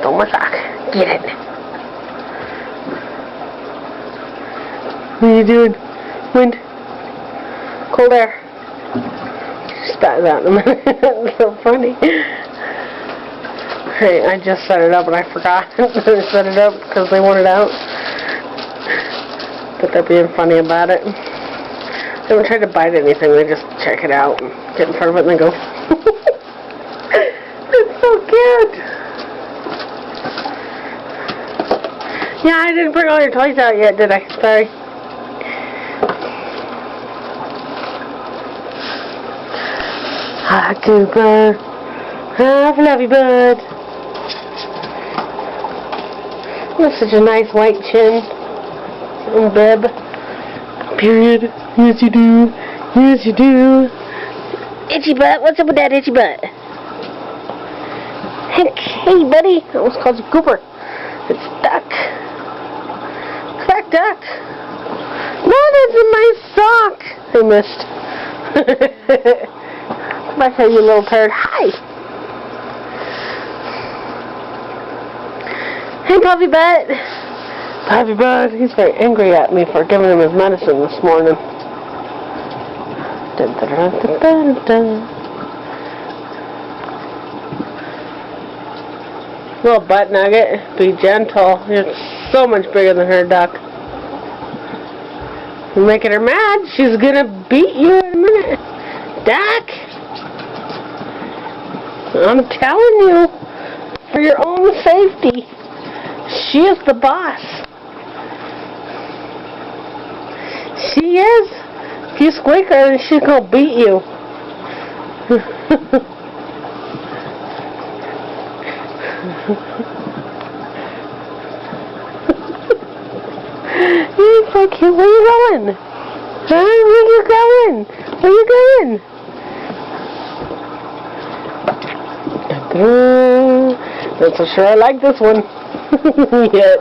stole my sock. Get it. What are you doing? Wind. Cold air. Spat it out in a minute. It's so funny. Hey, I just set it up and I forgot to set it up because they want it out. But they're being funny about it. They don't try to bite anything, they just check it out and get in front of it and they go. It's so cute. Yeah, I didn't bring all your toys out yet, did I? Sorry. Hi, Cooper. Hi, Fluffy Bud. That's such a nice white chin. And bib. Period. Yes, you do. Yes, you do. Itchy butt. What's up with that itchy butt? Hey, buddy. I almost called you Cooper. It's Duck. Crack Duck. No, that's in my sock. I missed. Come back here, you little turd. Hi. Hey, Puffy Butt. Puffy Butt. He's very angry at me for giving him his medicine this morning. Dun, dun, dun, dun, dun, dun. Little butt nugget. Be gentle. You're so much bigger than her, Duck. You're making her mad. She's gonna beat you in a minute. Duck! I'm telling you, for your own safety. She is the boss. She is. If you squeak her, she's gonna beat you. You're so cute. Where you going? Huh? Where you going? Where you going? Not so sure I like this one. Yet.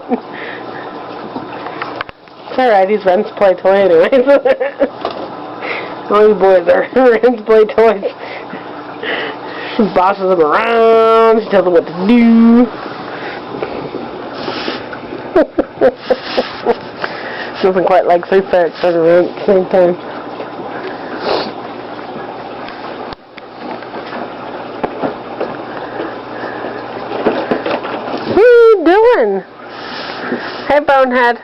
It's alright, he's Ren's play toy anyways. All you boys are Ren's play toys. She bosses him around, she tells him what to do. Nothing quite like 3 ferrets running around at the same time. What are you doing? Hey, Bonehead.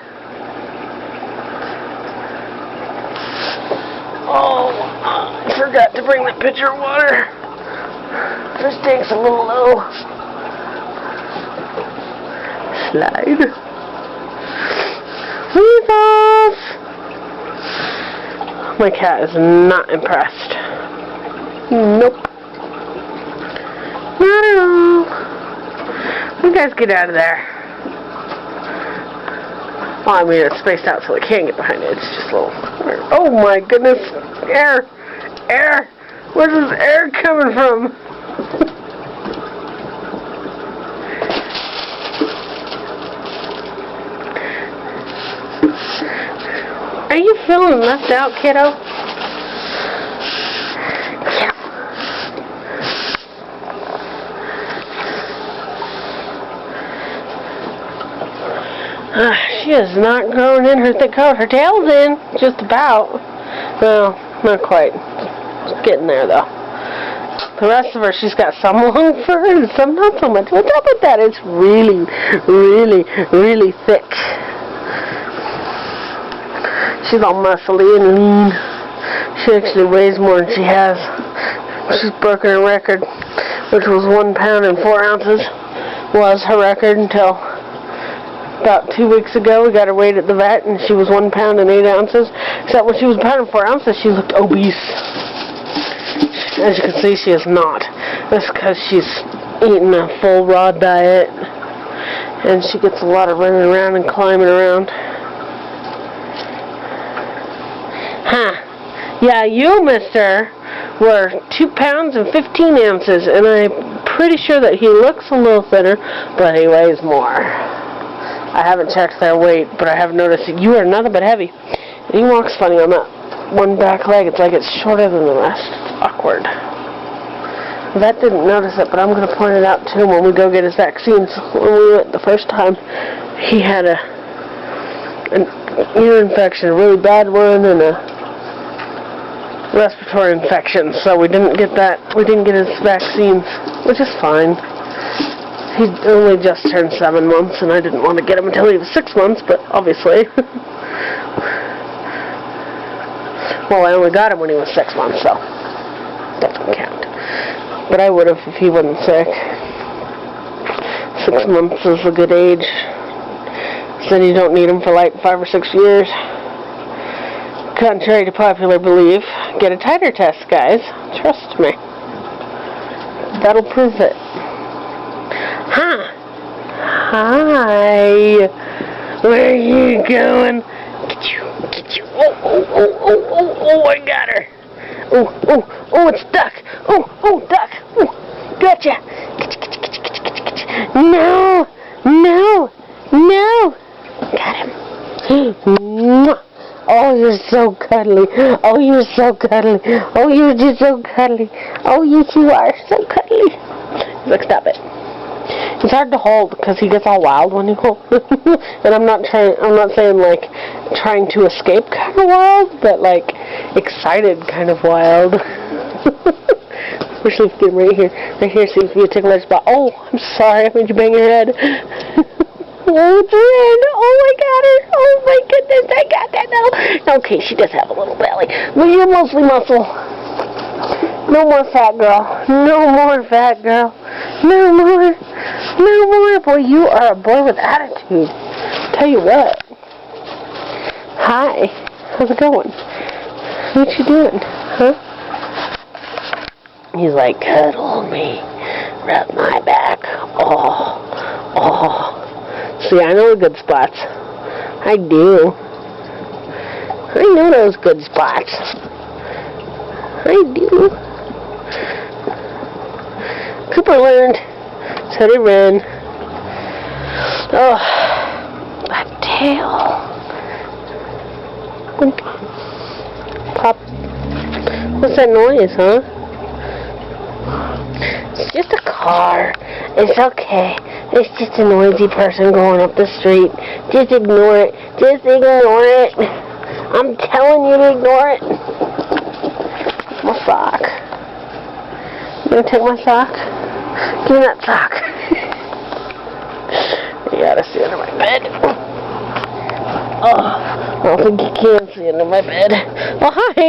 Oh, I forgot to bring the pitcher of water. This tank's a little low. Slide. Weave off. My cat is not impressed. Nope. Not at all. You guys get out of there. Well, I mean, it's spaced out so we can't get behind it. It's just a little... Oh my goodness. Air. Air. Where's this air coming from? Are you feeling left out, kiddo? She is not growing in her thick coat. Her tail's in, just about. Well, not quite. It's getting there, though. The rest of her, she's got some long fur and some not so much. What's up with that? It's really, really, really thick. She's all muscly and lean. She actually weighs more than she has. She's broken her record, which was 1 pound and 4 ounces. Was her record until about 2 weeks ago. We got her weighed at the vet, and she was 1 pound and 8 ounces. Except when she was 1 pound and 4 ounces, she looked obese. As you can see, she is not. That's because she's eating a full raw diet, and she gets a lot of running around and climbing around. Huh. Yeah, you, mister, were 2 pounds and 15 ounces, and I'm pretty sure that he looks a little thinner, but he weighs more. I haven't checked their weight, but I have noticed that you are nothing but heavy. And he walks funny on that one back leg. It's like it's shorter than the rest. It's awkward. Vet didn't notice it, but I'm going to point it out to him when we go get his vaccines. When we went the first time, he had an ear infection, a really bad one, and a respiratory infection. So we didn't get that. We didn't get his vaccines, which is fine. He only just turned 7 months, and I didn't want to get him until he was 6 months, but obviously. Well, I only got him when he was 6 months, so that doesn't count. But I would have if he wasn't sick. 6 months is a good age. Said you don't need him for like 5 or 6 years. Contrary to popular belief, get a titer test, guys. Trust me. That'll prove it. Huh? Hi. Where are you going? Get you. Oh, I got her. Oh, it's duck. Oh, duck. Oh, gotcha. No. Got him. Oh, you're so cuddly. Oh, you're so cuddly. Oh, you're just so cuddly. Oh, yes, you are so cuddly. He's like, stop it. It's hard to hold because he gets all wild when you hold. And I'm not saying like trying to escape kind of wild, but like excited kind of wild. Especially if you get right here. Right here seems to be a tickler spot. Oh, I'm sorry, I made you bang your head. Oh, it's Ren. Oh, I got her. Oh my goodness, I got that now. Okay, she does have a little belly, but you're mostly muscle. No more fat girl. No more fat girl. No more. Boy, you are a boy with attitude. Tell you what. Hi. How's it going? What you doing? Huh? He's like, cuddle me. Rub my back. Oh. See, I know the good spots. I do. I know those good spots. I do. Cooper learned. So did Ren. Oh, that tail. Pop. What's that noise, huh? It's just a car. It's okay. It's just a noisy person going up the street. Just ignore it. I'm telling you to ignore it. My sock. You gonna take my sock? Give me that sock. You gotta see under my bed. Oh, I don't think you can see under my bed. Oh, hi.